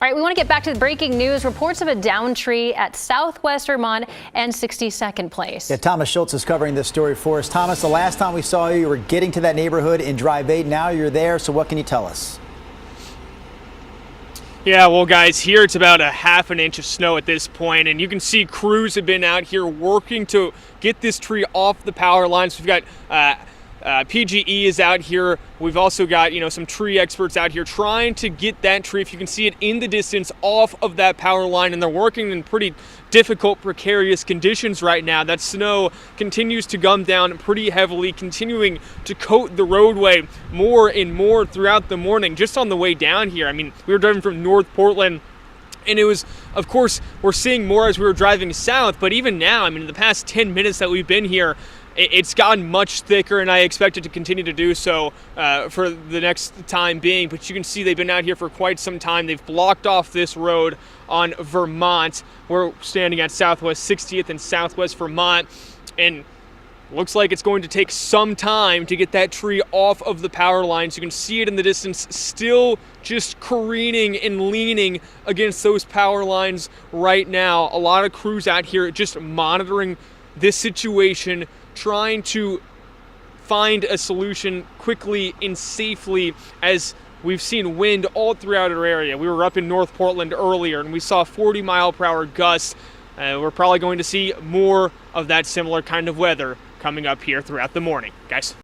All right, we want to get back to the breaking news. Reports of a downed tree at Southwest Vermont and 62nd Place. Yeah, Thomas Schultz is covering this story for us. Thomas, the last time we saw you, you were getting to that neighborhood in Drive 8. Now you're there, so what can you tell us? Yeah, well, guys, here it's about a half an inch of snow at this point, and you can see crews have been out here working to get this tree off the power lines. We've got PGE is out here. We've also got, some tree experts out here trying to get that tree, if you can see it in the distance, off of that power line, and they're working in pretty difficult, precarious conditions right now. That snow continues to come down pretty heavily, continuing to coat the roadway more and more throughout the morning. Just on the way down here, I mean, we were driving from North Portland, and it was, of course, we're seeing more as we were driving south, but even now, I mean, in the past 10 minutes that we've been here, it's gotten much thicker, and I expect it to continue to do so for the next time being. But you can see they've been out here for quite some time. They've blocked off this road on Vermont. We're standing at Southwest 60th and Southwest Vermont, and looks like it's going to take some time to get that tree off of the power lines. You can see it in the distance, still just careening and leaning against those power lines right now. A lot of crews out here just monitoring this situation, trying to find a solution quickly and safely, as we've seen wind all throughout our area. We were up in North Portland earlier, and we saw 40-mile-per-hour gusts. We're probably going to see more of that similar kind of weather coming up here throughout the morning. Guys.